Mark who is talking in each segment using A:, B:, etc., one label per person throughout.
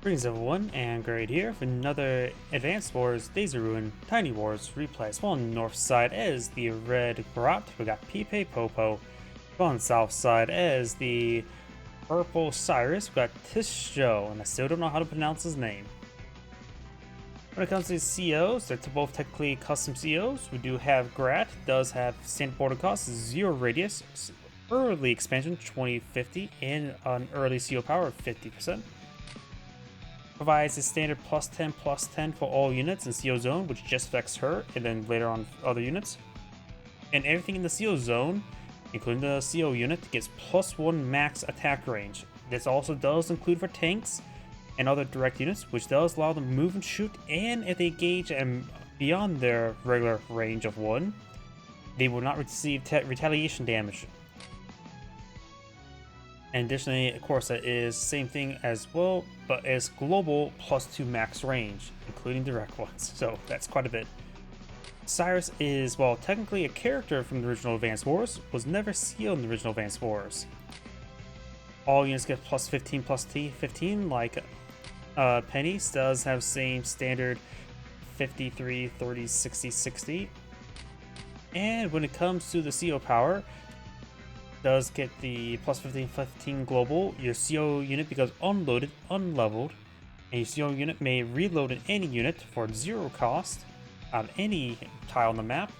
A: Greetings everyone, and Grat here for another Advanced Wars, Days of Ruin, Tiny Wars replay. As well on the north side as the red Grat, we got PeePeePooPoo. On the south side as the purple Cyrus, we got Tschjo, and I still don't know how to pronounce his name. When it comes to COs, they're both technically custom COs. We do have Grat, does have standard border cost, 0 radius, early expansion 2050, and an early CO power of 50%. Provides a standard +10/+10 for all units in CO zone, which just affects her, and then later on other units. And everything in the CO zone, including the CO unit, gets +1 max attack range. This also does include for tanks and other direct units, which does allow them to move and shoot, and if they engage and beyond their regular range of 1, they will not receive retaliation damage. And additionally, of course, that is same thing as well, but as global +2 max range, including direct ones. So that's quite a bit. Cyrus is, well, technically a character from the original Advanced Wars, was never sealed in the original Advanced Wars. All units get +15/+15, like Penny's does have same standard 53, 30, 60, 60. And when it comes to the CO power, does get the +15/15 global. Your CO unit becomes unloaded, unleveled, and your CO unit may reload in any unit for 0 cost on any tile on the map.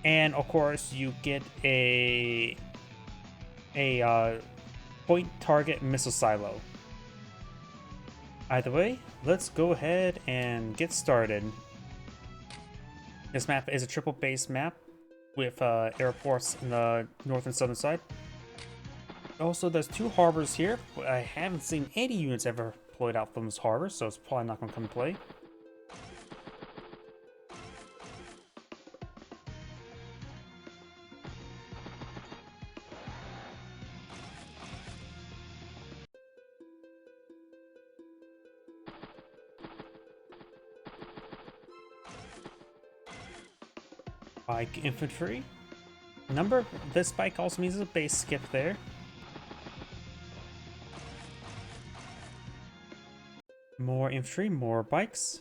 A: And of course, you get a point target missile silo. Either way, let's go ahead and get started. This map is a triple base map with airports in the north and southern side. Also, there's 2 harbors here. I haven't seen any units ever deployed out from this harbor, so it's probably not going to come into play. Bike infantry. This bike also means there's a base skip there. More infantry, more bikes.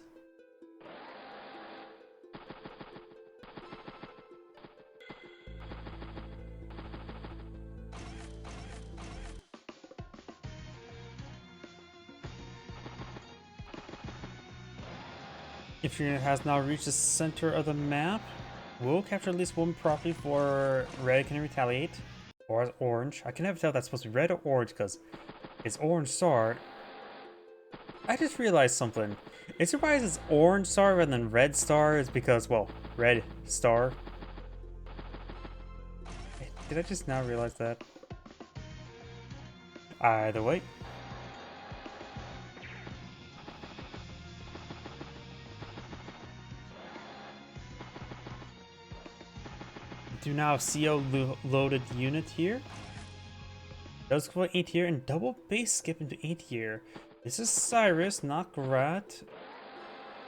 A: Infantry has now reached the center of the map. We'll capture at least 1 property for red can retaliate, or orange. I can never tell if that's supposed to be red or orange because it's orange star. I just realized something. It's surprised it's orange star rather than red star is because, well, red star. Did I just now realize that? Either way. Do now have CO loaded unit here. Does go 8 here and double base skip into 8 here. This is Cyrus, not Grat.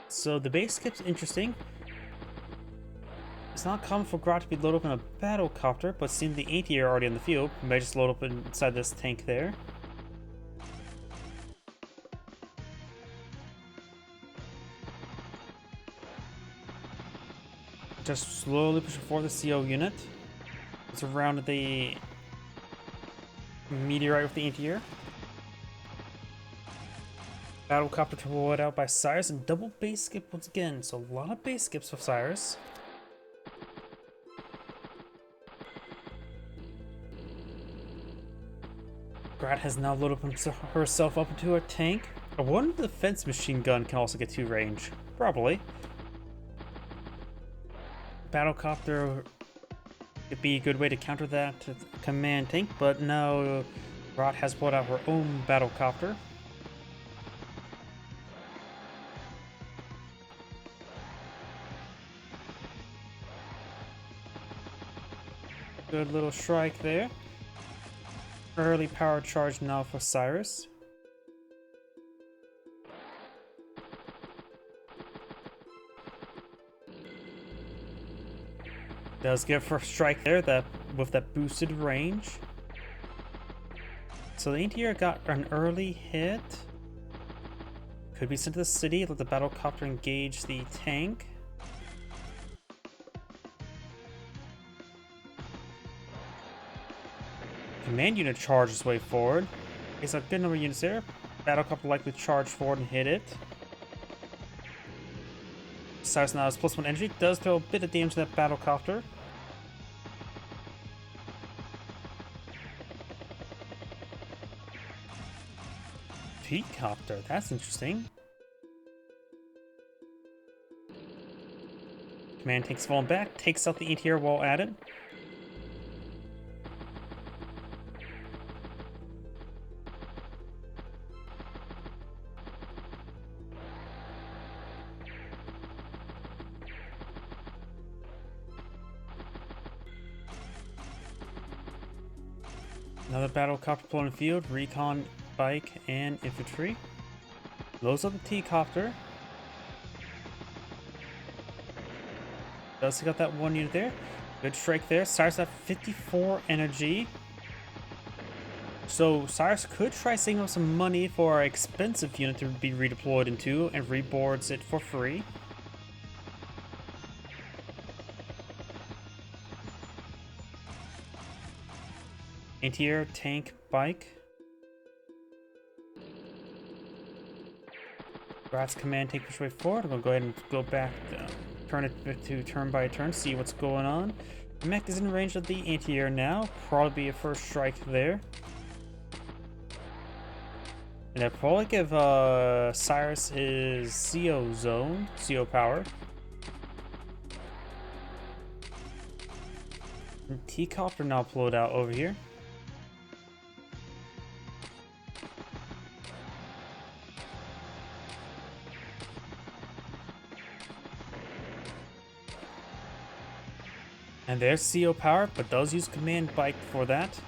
A: So the base skip's interesting. It's not common for Grat to be loaded up in a battle copter, but seeing the 8 here already in the field, we may just load up inside this tank there. Just slowly pushing forward the CO unit. It's around the meteorite with the anti-air. Battlecopter deployed out by Cyrus and double base skip once again. So a lot of base skips for Cyrus. Grat has now loaded herself up into a tank. I wonder if the defense machine gun can also get to range. Probably. Battlecopter could be a good way to counter that command tank, but no, Grat has pulled out her own battlecopter. Good little strike there. Early power charge now for Cyrus. Does get first strike there with that boosted range. So the anti-air got an early hit. Could be sent to the city, let the battlecopter engage the tank. Command unit charge its way forward. It's a good number of units there. Battlecopter likely charge forward and hit it. Cyrus now has +1 energy. Does throw a bit of damage to that battlecopter. Helicopter, that's interesting. Command tank's falling back, takes out the anti-air while at it. Another battlecopter pulling field, recon, bike, and infantry. Loads up the T-copter. Does he got that one unit there? Good strike there. Cyrus at 54 energy. So Cyrus could try saving up some money for an expensive unit to be redeployed into and reboards it for free. Anti-air, tank, bike. Grat's command take push way forward. I'm gonna go ahead and go back, turn it to turn by turn, see what's going on. The mech is in range of the anti-air now. Probably be a first strike there. And I'll probably give Cyrus his CO zone, CO power. T-copter now pulled out over here. And there's CO power, but does use command bike for that.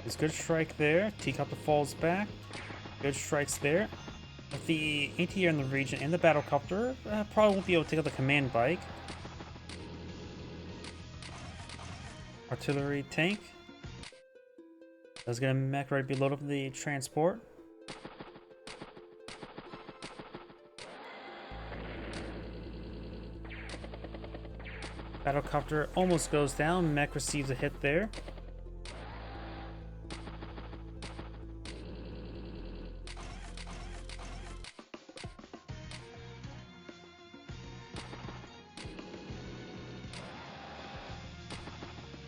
A: There's good strike there. T-copter falls back. Good strikes there. With the anti-air in the region and the battlecopter, probably won't be able to take out the command bike. Artillery tank. Does get a mech right below the transport. Battlecopter almost goes down. Mech receives a hit there.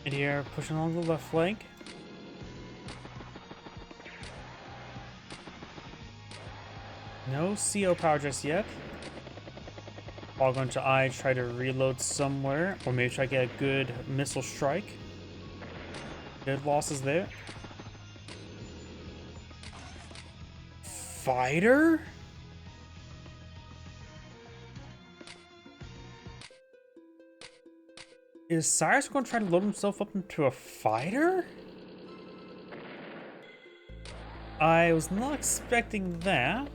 A: And here, pushing along the left flank. No CO power just yet. I'll go into I, try to reload somewhere, or maybe try to get a good missile strike. Good losses there. Fighter? Is Cyrus going to try to load himself up into a fighter? I was not expecting that.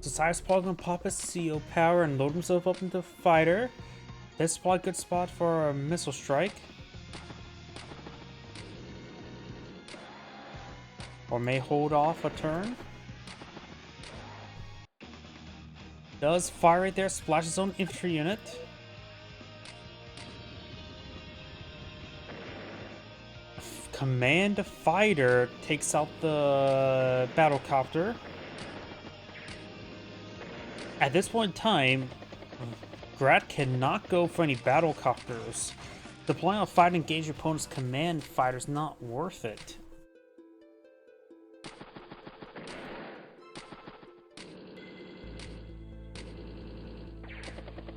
A: So Cyrus probably gonna pop his CO power and load himself up into a fighter. This is probably a good spot for a missile strike. Or may hold off a turn. Does fire right there, splash his own infantry unit. Command fighter takes out the battlecopter. At this point in time, Grat cannot go for any battlecopters. Deploying a fighter to engage your opponent's command fighter is not worth it.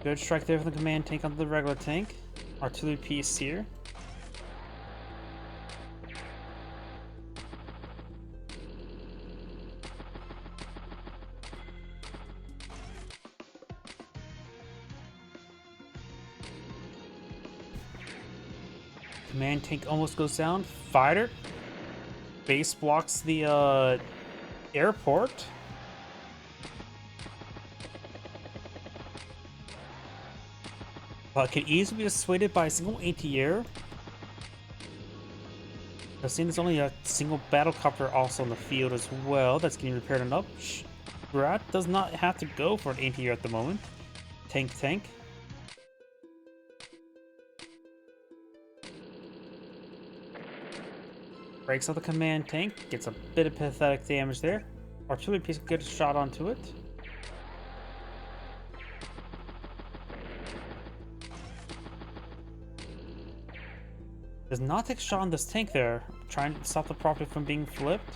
A: Good strike there from the command tank onto the regular tank. Artillery piece here. Command tank almost goes down. Fighter. Base blocks the airport. But could easily be dissuaded by a single anti-air. I've seen there's only a single battlecopter also in the field as well that's getting repaired and up. Grat does not have to go for an anti-air at the moment. Tank. Breaks out the command tank, gets a bit of pathetic damage there. Artillery piece could get a shot onto it. Does not take a shot on this tank there, trying to stop the property from being flipped.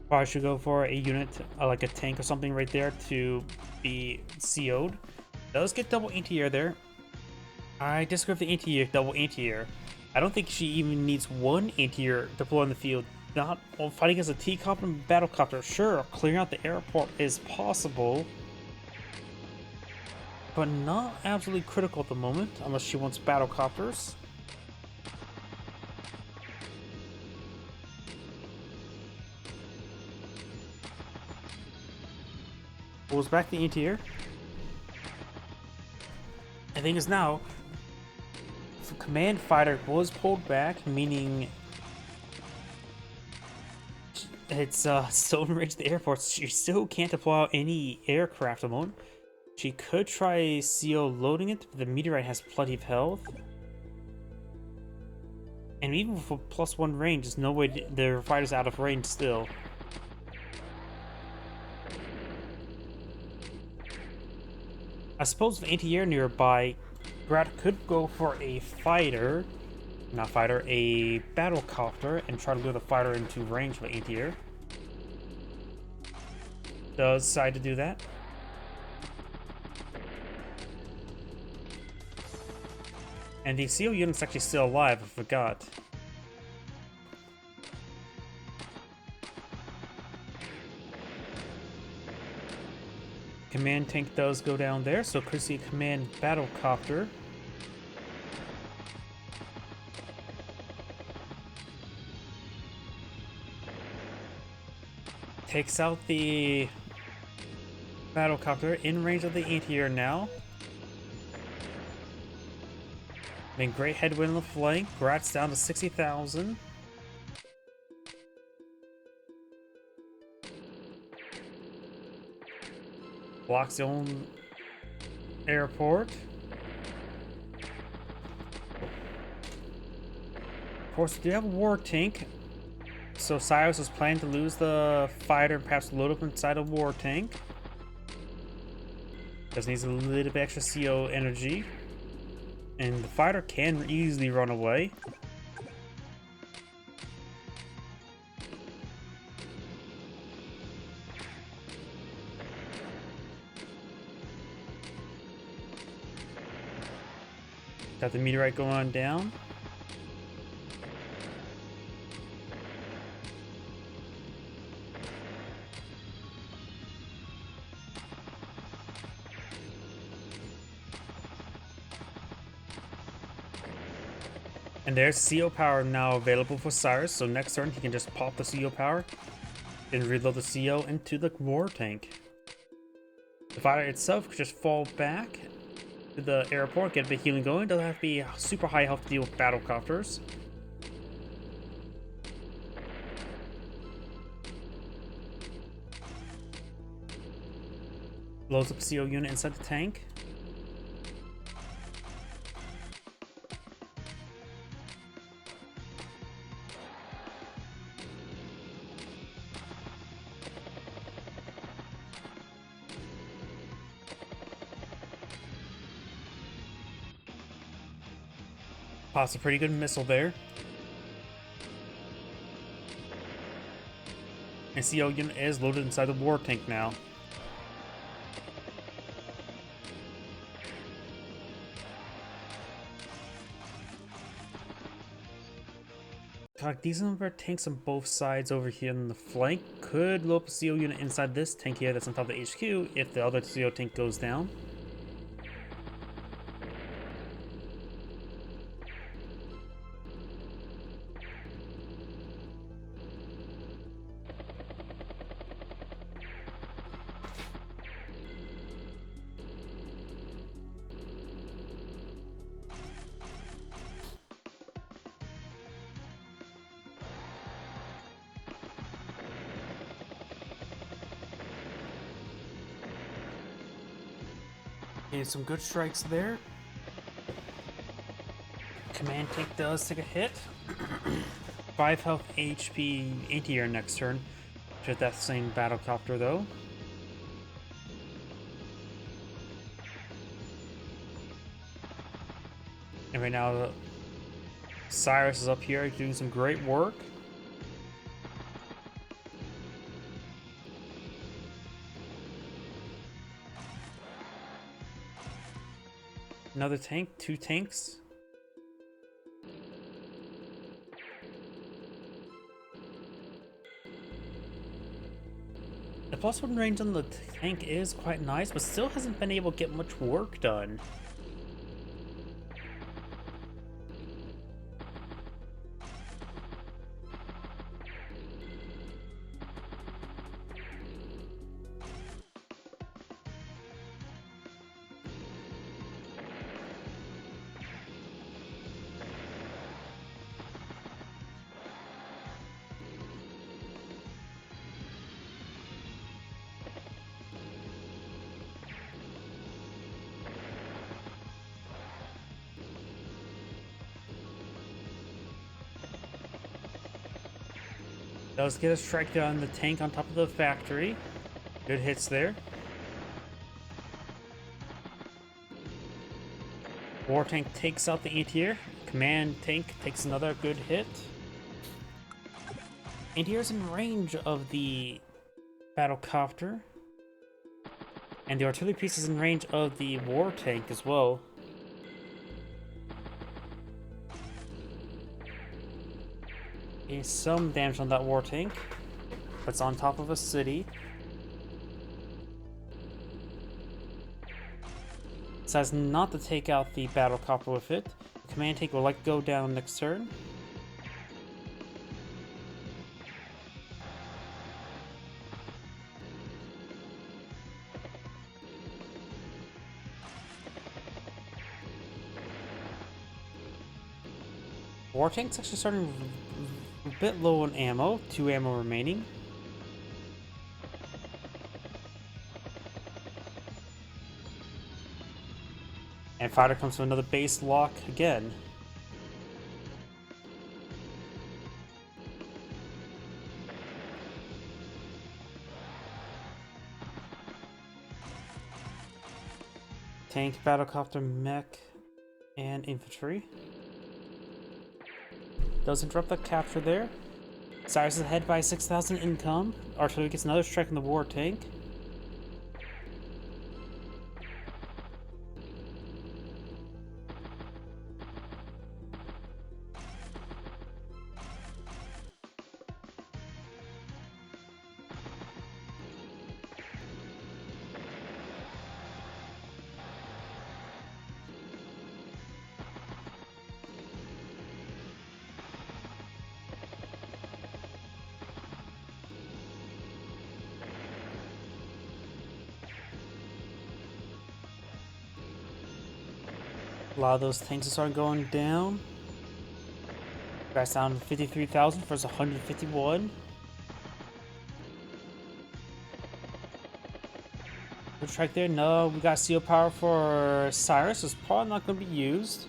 A: Probably should go for a unit, like a tank or something right there to be CO'd. Does get double anti-air there. I disagree with the anti-air, double anti-air. I don't think she even needs one anti-air deployed in the field. Not while fighting as a T-copter and battlecopter. Sure, clearing out the airport is possible, but not absolutely critical at the moment, unless she wants battlecopters. Pulls back the anti-air. I think is now the command fighter was pulled back, meaning it's still enraged the airports. She still can't deploy out any aircraft at the moment. She could try CO loading it, but the meteorite has plenty of health. And even with +1 range, there's no way the fighter's out of range still. I suppose with anti-air nearby, Grat could go for a fighter, not fighter, a battlecopter, and try to lure the fighter into range with anti-air. Does decide to do that. And the CO unit's actually still alive, I forgot. Command tank does go down there, so could see a command battlecopter. Takes out the battlecopter in range of the anti-air now. Then great headwind on the flank. Grat's down to 60,000. Blocks the own airport. Of course, we do have a war tank. So Cyrus was planning to lose the fighter and perhaps load up inside a war tank. Just needs a little bit extra CO energy. And the fighter can easily run away. Got the meteorite going on down. And there's CO power now available for Cyrus, so next turn he can just pop the CO power and reload the CO into the war tank. The fighter itself could just fall back to the airport, get a bit healing going. Doesn't have to be super high health to deal with battlecopters. Loads up a CO unit inside the tank. Pops a pretty good missile there. And CO unit is loaded inside the war tank now. Got a decent number of tanks on both sides over here on the flank. Could load up a CO unit inside this tank here that's on top of the HQ if the other CO tank goes down. And some good strikes there. Command tank does take a hit. 5 health HP anti-air next turn. With that same battlecopter though. And right now, Cyrus is up here doing some great work. Another tank, 2 tanks. The +1 range on the tank is quite nice, but still hasn't been able to get much work done. Does get a strike there on the tank on top of the factory. Good hits there. War tank takes out the anti-air. Command tank takes another good hit. Anti-air's in range of the battlecopter. And the artillery piece is in range of the war tank as well. Some damage on that war tank, but it's on top of a city. Decides not to take out the battlecopter with it. The command tank will like go down next turn. War tank's actually starting a bit low on ammo, 2 ammo remaining. And fighter comes to another base lock again. Tank, battlecopter, mech, and infantry. Does interrupt the capture there. Cyrus is ahead by 6,000 income. Artillery gets another strike in the war tank. A lot of those tanks are starting going down. Grat's down to 53,000 versus 151. Good strike there. No, we got seal power for Cyrus. It's probably not going to be used.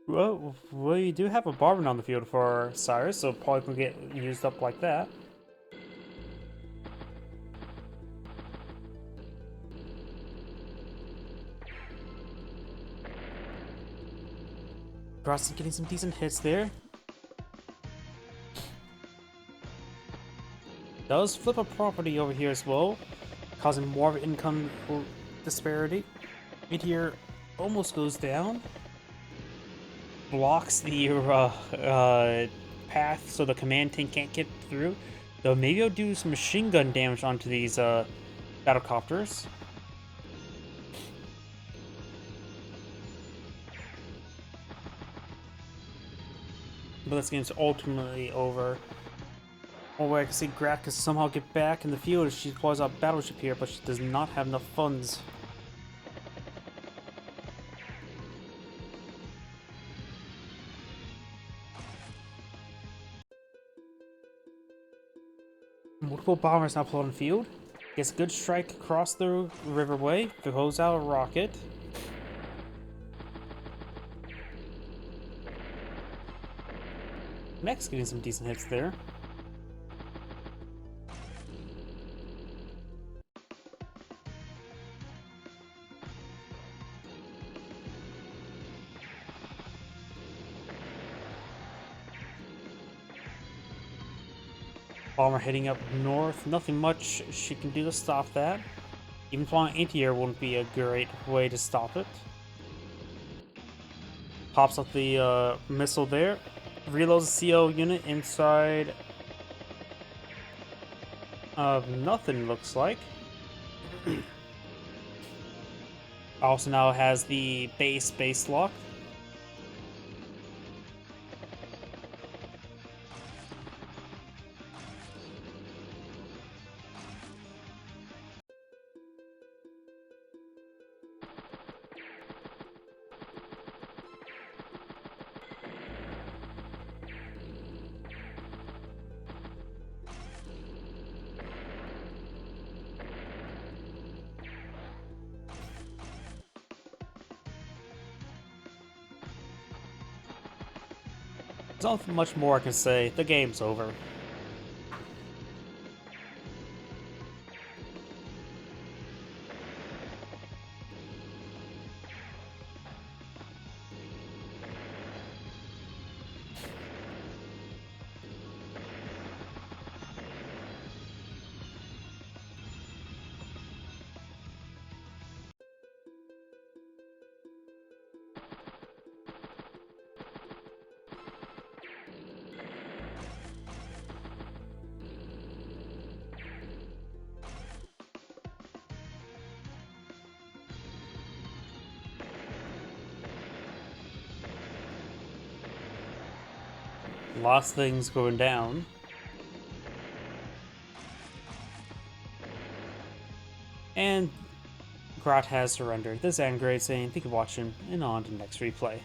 A: Well, we do have a Barbon on the field for Cyrus, so probably can get used up like that. Grat's getting some decent hits there. Does flip a property over here as well, causing more of an income disparity. Right here almost goes down. Blocks the path so the command tank can't get through. Though maybe I'll do some machine gun damage onto these battlecopters. But this game's ultimately over. One way I can see Grat can somehow get back in the field if she deploys a battleship here, but she does not have enough funds. Multiple bombers now pulled in field. Gets a good strike across the riverway. Throws out a rocket. Mech's getting some decent hits there. Bomber heading up north. Nothing much she can do to stop that. Even flying anti-air wouldn't be a great way to stop it. Pops up the missile there. Reloads the CO unit inside of nothing, looks like. Also now has the base lock. There's not much more I can say. The game's over. Lots of things going down. And Grat has surrendered. This is Grade saying thank you for watching, and on to the next replay.